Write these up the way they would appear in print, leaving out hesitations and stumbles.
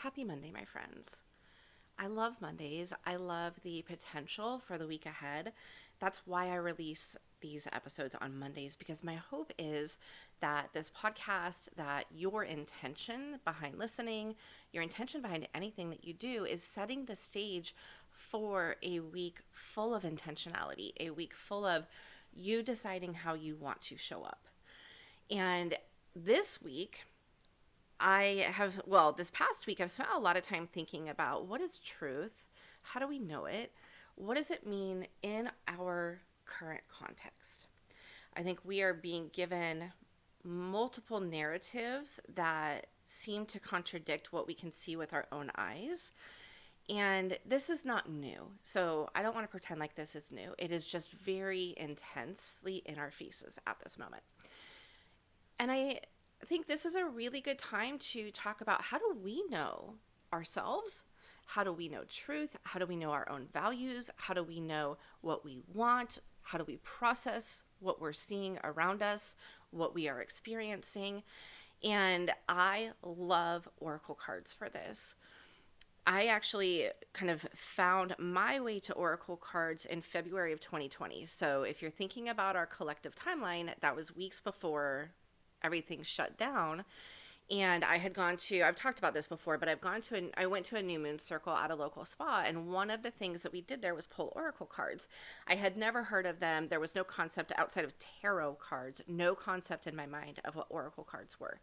Happy Monday, my friends. I love Mondays. I love the potential for the week ahead. That's why I release these episodes on Mondays because my hope is that this podcast, that your intention behind listening, your intention behind anything that you do is setting the stage for a week full of intentionality, a week full of you deciding how you want to show up. And this week, this past week, I've spent a lot of time thinking about what is truth? How do we know it? What does it mean in our current context? I think we are being given multiple narratives that seem to contradict what we can see with our own eyes. And this is not new. So I don't want to pretend like this is new. It is just very intensely in our faces at this moment. And I think this is a really good time to talk about how do we know ourselves? How do we know truth? How do we know our own values? How do we know what we want? How do we process what we're seeing around us, what we are experiencing? And I love oracle cards for this. I actually kind of found my way to oracle cards in February of 2020. So if you're thinking about our collective timeline, that was weeks before everything shut down. And I've talked about this before, but I went to a new moon circle at a local spa. And one of the things that we did there was pull oracle cards. I had never heard of them. There was no concept outside of tarot cards, no concept in my mind of what oracle cards were.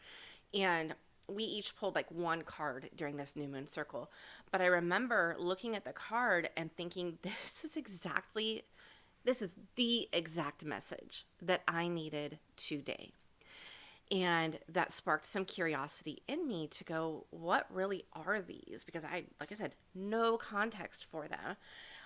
And we each pulled like one card during this new moon circle. But I remember looking at the card and thinking, this is the exact message that I needed today. And that sparked some curiosity in me to go, what really are these? Because like I said, no context for them.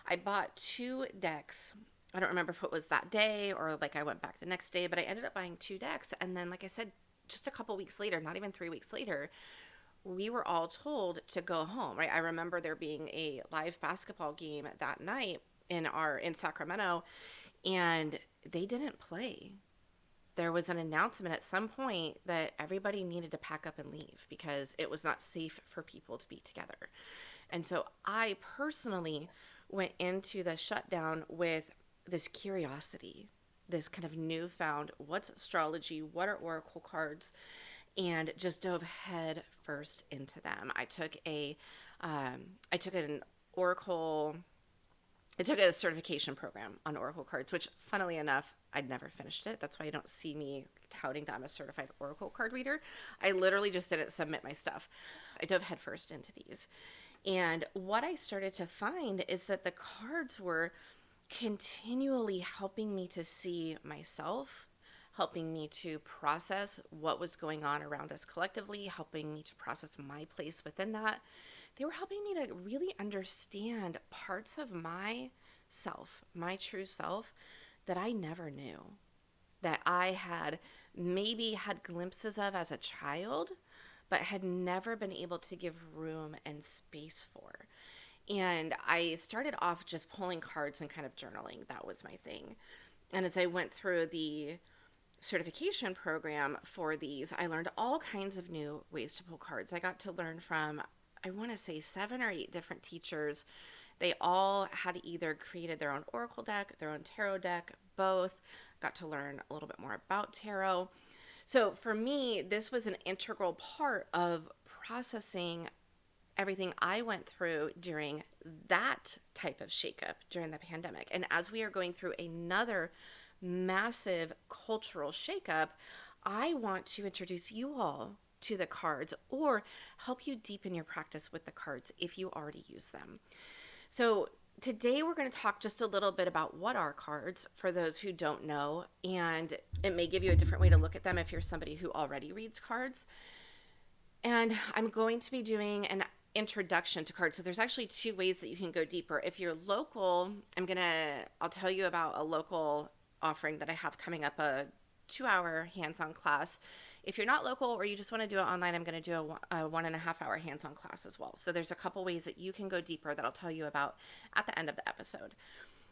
I bought 2 decks. I don't remember if it was that day or like I went back the next day, but I ended up buying 2 decks. And then, like I said, just a couple weeks later, not even 3 weeks later, we were all told to go home, right? I remember there being a live basketball game that night in Sacramento, and they didn't play. There was an announcement at some point that everybody needed to pack up and leave because it was not safe for people to be together. And so I personally went into the shutdown with this curiosity, this kind of newfound, what's astrology, what are oracle cards, and just dove head first into them. I took a certification program on oracle cards, which funnily enough, I'd never finished it. That's why you don't see me touting that I'm a certified oracle card reader. I literally just didn't submit my stuff. I dove headfirst into these. And what I started to find is that the cards were continually helping me to see myself, helping me to process what was going on around us collectively, helping me to process my place within that. They were helping me to really understand parts of myself, my true self, that I never knew, that I had maybe had glimpses of as a child, but had never been able to give room and space for. And I started off just pulling cards and kind of journaling. That was my thing. And as I went through the certification program for these, I learned all kinds of new ways to pull cards. I got to learn from, I want to say 7 or 8 different teachers. They all had either created their own oracle deck, their own tarot deck, both. Got to learn a little bit more about tarot. So for me, this was an integral part of processing everything I went through during that type of shakeup during the pandemic. And as we are going through another massive cultural shakeup, I want to introduce you all to the cards or help you deepen your practice with the cards if you already use them. So today we're going to talk just a little bit about what are cards for those who don't know, and it may give you a different way to look at them if you're somebody who already reads cards. And I'm going to be doing an introduction to cards. So there's actually 2 ways that you can go deeper. If you're local, I'll tell you about a local offering that I have coming up, a 2-hour hands-on class. If you're not local or you just want to do it online, I'm going to do a 1.5-hour hands-on class as well. So there's a couple ways that you can go deeper that I'll tell you about at the end of the episode.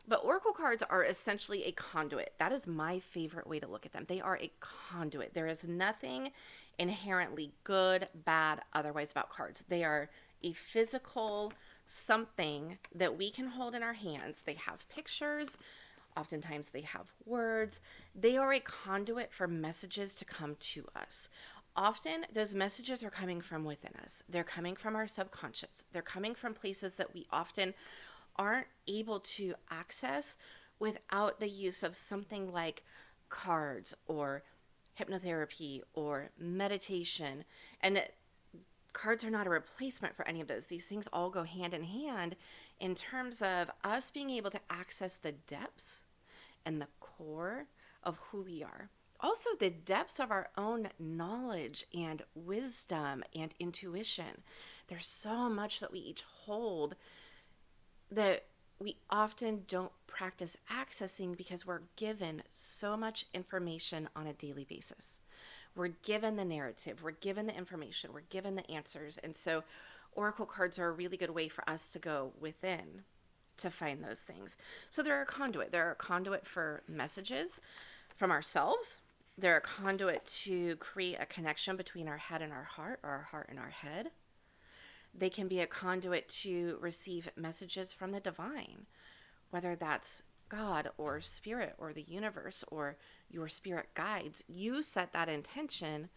But oracle cards are essentially a conduit. That is my favorite way to look at them. They are a conduit. There is nothing inherently good, bad, otherwise about cards. They are a physical something that we can hold in our hands. They have pictures, oftentimes they have words. They are a conduit for messages to come to us. Often those messages are coming from within us. They're coming from our subconscious. They're coming from places that we often aren't able to access without the use of something like cards or hypnotherapy or meditation. And cards are not a replacement for any of those. These things all go hand in hand in terms of us being able to access the depths and the core of who we are. Also, the depths of our own knowledge and wisdom and intuition. There's so much that we each hold that we often don't practice accessing because we're given so much information on a daily basis. We're given the narrative, we're given the information, we're given the answers. And so oracle cards are a really good way for us to go within to find those things. So they're a conduit. They're a conduit for messages from ourselves. They're a conduit to create a connection between our head and our heart, or our heart and our head. They can be a conduit to receive messages from the divine, whether that's God or spirit or the universe or your spirit guides. You set that intention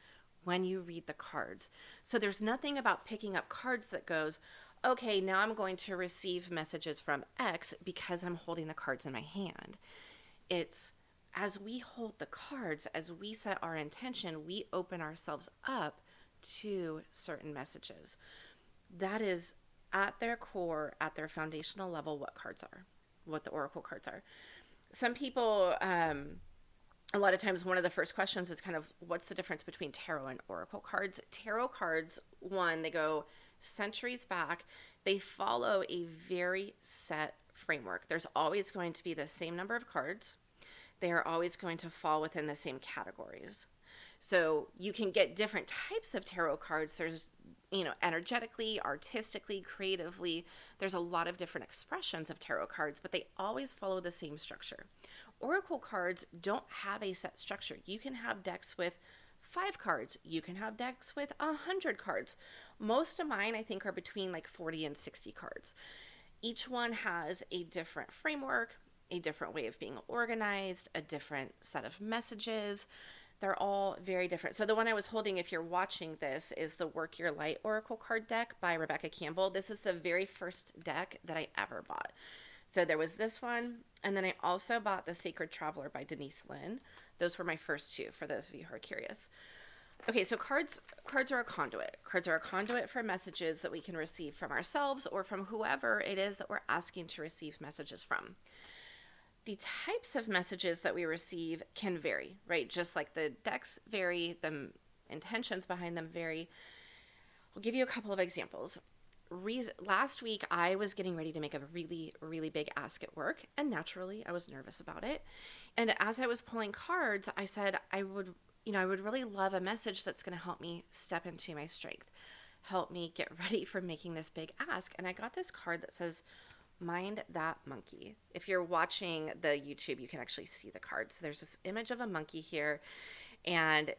when you read the cards. So there's nothing about picking up cards that goes, okay, now I'm going to receive messages from X because I'm holding the cards in my hand. It's as we hold the cards, as we set our intention, we open ourselves up to certain messages. That is at their core, at their foundational level, what cards are, what the oracle cards are. Some people, a lot of times, one of the first questions is kind of, what's the difference between tarot and oracle cards? Tarot cards, one, they go centuries back. They follow a very set framework. There's always going to be the same number of cards. They are always going to fall within the same categories. So you can get different types of tarot cards. There's, energetically, artistically, creatively, there's a lot of different expressions of tarot cards, but they always follow the same structure. Oracle cards don't have a set structure. You can have decks with 5 cards. You can have decks with 100 cards. Most of mine, I think, are between like 40 and 60 cards. Each one has a different framework, a different way of being organized, a different set of messages. They're all very different. So the one I was holding, if you're watching this, is the Work Your Light Oracle card deck by Rebecca Campbell. This is the very first deck that I ever bought. So there was this one, and then I also bought the Sacred Traveler by Denise Linn. Those were my first two, for those of you who are curious. Okay, so cards are a conduit. Cards are a conduit for messages that we can receive from ourselves or from whoever it is that we're asking to receive messages from. The types of messages that we receive can vary, right? Just like the decks vary, the intentions behind them vary. I'll give you a couple of examples. Last week, I was getting ready to make a really, really big ask at work, and naturally, I was nervous about it. And as I was pulling cards, I said, I would really love a message that's going to help me step into my strength, help me get ready for making this big ask. And I got this card that says, mind that monkey. If you're watching the YouTube, you can actually see the cards. There's this image of a monkey here, and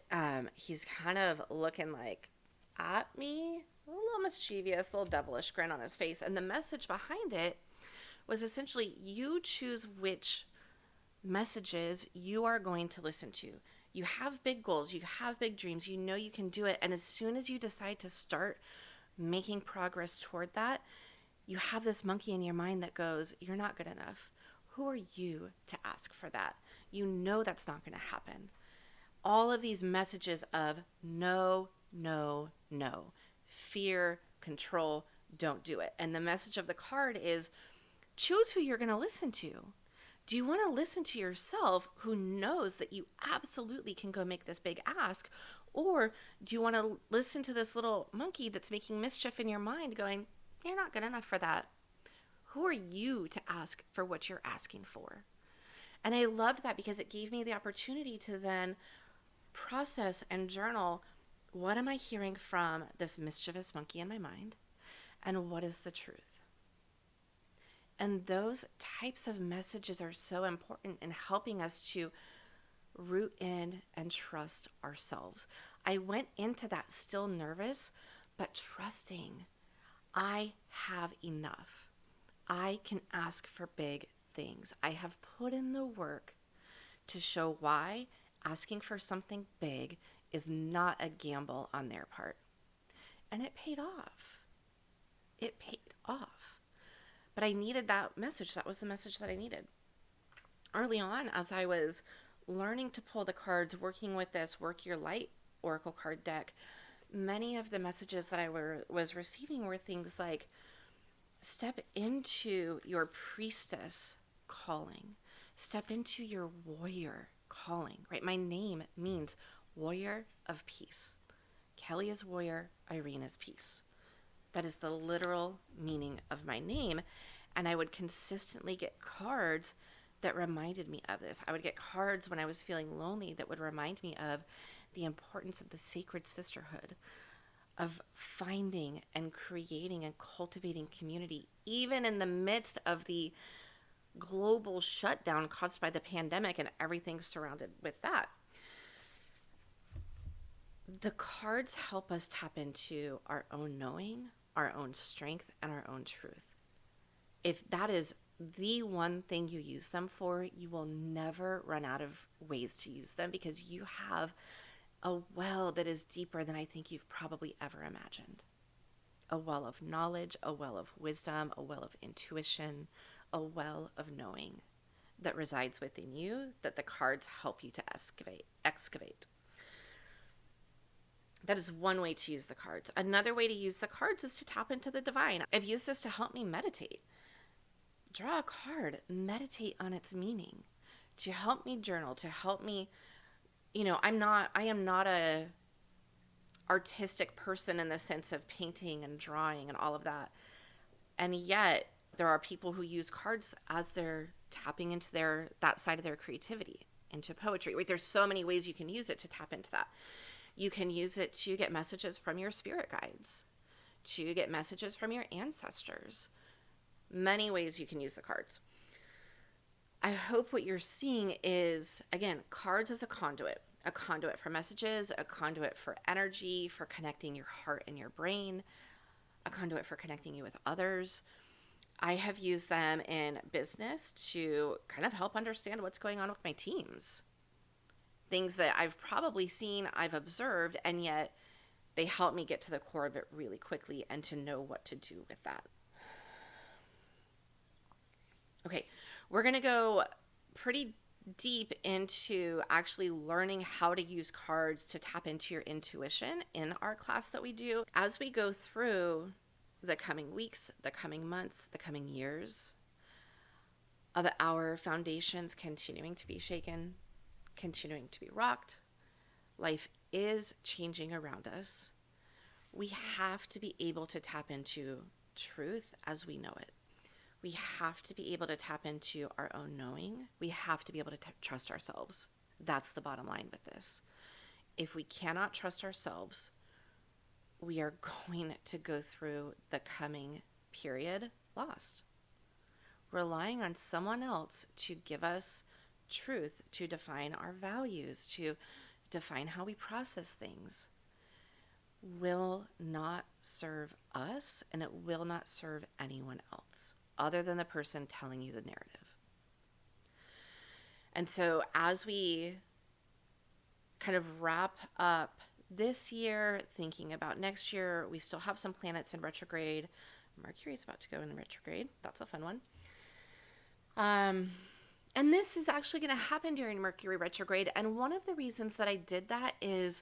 he's kind of looking like at me, a little mischievous, a little devilish grin on his face. And the message behind it was essentially, you choose which messages you are going to listen to. You have big goals, you have big dreams, you know you can do it. And as soon as you decide to start making progress toward that, you have this monkey in your mind that goes, you're not good enough. Who are you to ask for that? You know that's not going to happen. All of these messages of no, no, no. Fear, control, don't do it. And the message of the card is, choose who you're going to listen to. Do you want to listen to yourself, who knows that you absolutely can go make this big ask? Or do you want to listen to this little monkey that's making mischief in your mind going, you're not good enough for that? Who are you to ask for what you're asking for? And I loved that because it gave me the opportunity to then process and journal, what am I hearing from this mischievous monkey in my mind? And what is the truth? And those types of messages are so important in helping us to root in and trust ourselves. I went into that still nervous, but trusting. I have enough. I can ask for big things. I have put in the work to show why asking for something big is not a gamble on their part. And it paid off. It paid off. But I needed that message. That was the message that I needed. Early on, as I was learning to pull the cards, working with this Work Your Light Oracle card deck, many of the messages that I was receiving were things like, step into your priestess calling. Step into your warrior calling, right? My name means warrior of peace. Kelly is warrior, Irene is peace. That is the literal meaning of my name. And I would consistently get cards that reminded me of this. I would get cards when I was feeling lonely that would remind me of the importance of the sacred sisterhood, of finding and creating and cultivating community, even in the midst of the global shutdown caused by the pandemic and everything surrounded with that. The cards help us tap into our own knowing, our own strength, and our own truth. If that is the one thing you use them for, you will never run out of ways to use them, because you have a well that is deeper than I think you've probably ever imagined. A well of knowledge, a well of wisdom, a well of intuition, a well of knowing that resides within you, that the cards help you to excavate. That is one way to use the cards. Another way to use the cards is to tap into the divine. I've used this to help me meditate. Draw a card, meditate on its meaning, to help me journal, to help me, I am not a artistic person in the sense of painting and drawing and all of that. And yet there are people who use cards as they're tapping into that side of their creativity, into poetry. Right? There's so many ways you can use it to tap into that. You can use it to get messages from your spirit guides, to get messages from your ancestors. Many ways you can use the cards. I hope what you're seeing is, again, cards as a conduit for messages, a conduit for energy, for connecting your heart and your brain, a conduit for connecting you with others. I have used them in business to kind of help understand what's going on with my teams. Things that I've probably seen, I've observed, and yet they help me get to the core of it really quickly and to know what to do with that. Okay, we're going to go pretty deep into actually learning how to use cards to tap into your intuition in our class that we do. As we go through the coming weeks, the coming months, the coming years of our foundations continuing to be shaken, continuing to be rocked, life is changing around us. We have to be able to tap into truth as we know it. We have to be able to tap into our own knowing. We have to be able to trust ourselves. That's the bottom line with this. If we cannot trust ourselves, we are going to go through the coming period lost, relying on someone else to give us truth, to define our values, to define how we process things, will not serve us, and it will not serve anyone else other than the person telling you the narrative. And so as we kind of wrap up this year, thinking about next year, we still have some planets in retrograde. Mercury's about to go in retrograde. That's a fun one. And this is actually going to happen during Mercury retrograde. And one of the reasons that I did that is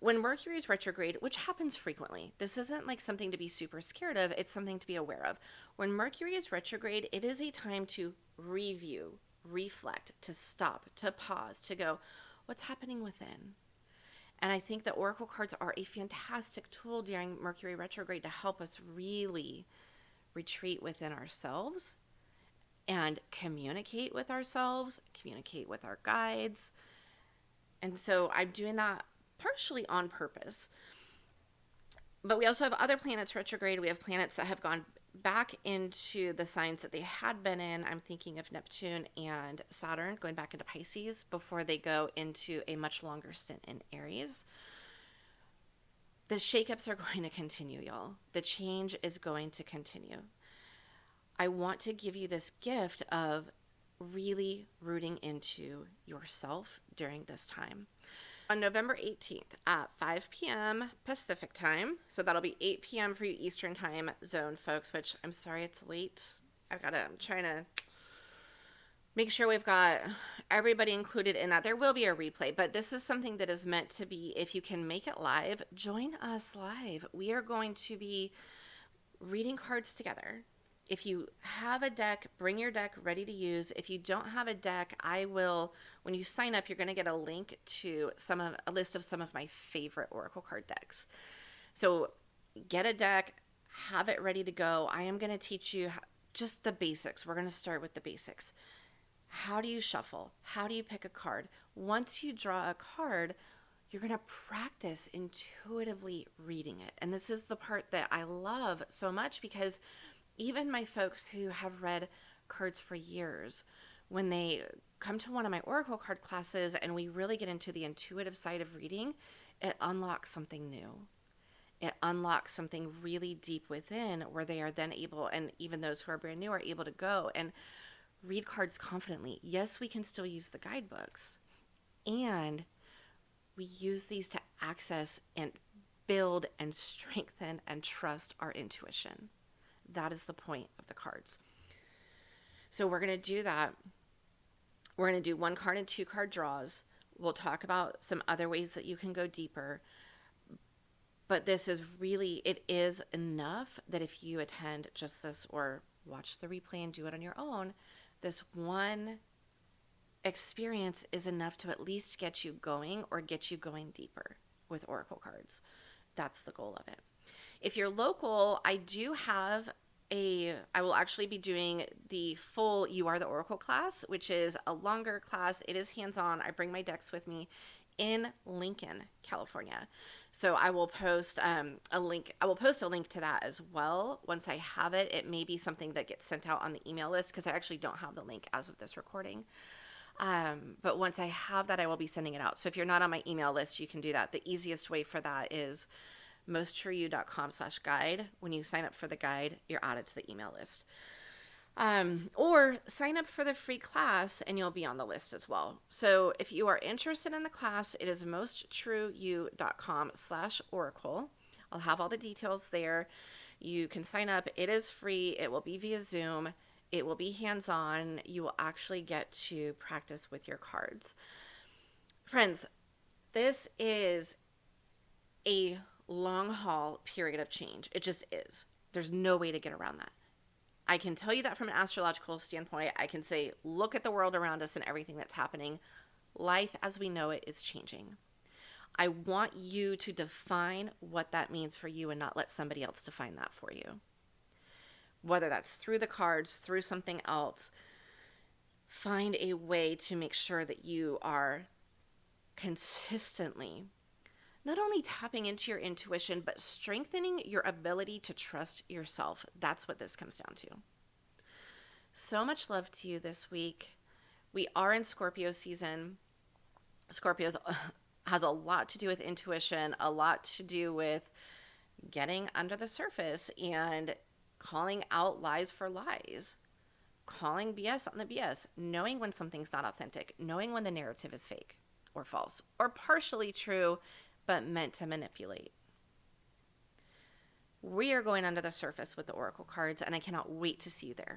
when Mercury is retrograde, which happens frequently, this isn't like something to be super scared of. It's something to be aware of. When Mercury is retrograde, it is a time to review, reflect, to stop, to pause, to go, what's happening within? And I think that Oracle cards are a fantastic tool during Mercury retrograde to help us really retreat within ourselves and communicate with ourselves, communicate with our guides. And so I'm doing that partially on purpose. But we also have other planets retrograde. We have planets that have gone back into the signs that they had been in. I'm thinking of Neptune and Saturn going back into Pisces before they go into a much longer stint in Aries. The shakeups are going to continue, y'all. The change is going to continue. I want to give you this gift of really rooting into yourself during this time. On November 18th at 5 p.m. Pacific time, so that'll be 8 p.m. for you Eastern time zone folks, which I'm sorry it's late. I'm trying to make sure we've got everybody included in that. There will be a replay, but this is something that is meant to be, if you can make it live, join us live. We are going to be reading cards together. If you have a deck, bring your deck ready to use. If you don't have a deck, when you sign up, you're going to get a link to a list of some of my favorite Oracle card decks. So get a deck, have it ready to go. I am going to teach you just the basics. We're going to start with the basics. How do you shuffle? How do you pick a card? Once you draw a card, you're going to practice intuitively reading it. And this is the part that I love so much, because even my folks who have read cards for years, when they come to one of my Oracle card classes and we really get into the intuitive side of reading, it unlocks something new. It unlocks something really deep within, where they are then able, and even those who are brand new are able to go and read cards confidently. Yes, we can still use the guidebooks, and we use these to access and build and strengthen and trust our intuition. That is the point of the cards. So we're going to do that. We're going to do 1 card and 2 card draws. We'll talk about some other ways that you can go deeper. But this is really, it is enough that if you attend just this or watch the replay and do it on your own, this one experience is enough to at least get you going or get you going deeper with Oracle cards. That's the goal of it. If you're local, I will actually be doing the full You Are the Oracle class, which is a longer class. It is hands-on. I bring my decks with me in Lincoln, California. So I will post a link. I will post a link to that as well. Once I have it, it may be something that gets sent out on the email list, because I actually don't have the link as of this recording. But once I have that, I will be sending it out. So if you're not on my email list, you can do that. The easiest way for that is mosttrueyou.com/guide. When you sign up for the guide, you're added to the email list. Or sign up for the free class and you'll be on the list as well. So if you are interested in the class, it is mosttrueyou.com/oracle. I'll have all the details there. You can sign up. It is free. It will be via Zoom. It will be hands-on. You will actually get to practice with your cards. Friends, this is a long haul period of change. It just is. There's no way to get around that. I can tell you that from an astrological standpoint. I can say, look at the world around us and everything that's happening. Life as we know it is changing. I want you to define what that means for you and not let somebody else define that for you. Whether that's through the cards, through something else, find a way to make sure that you are consistently not only tapping into your intuition, but strengthening your ability to trust yourself. That's what this comes down to. So much love to you this week. We are in Scorpio season. Scorpio has a lot to do with intuition, a lot to do with getting under the surface and calling out lies for lies, calling BS on the BS, knowing when something's not authentic, knowing when the narrative is fake or false or partially true, but meant to manipulate. We are going under the surface with the Oracle cards, and I cannot wait to see you there.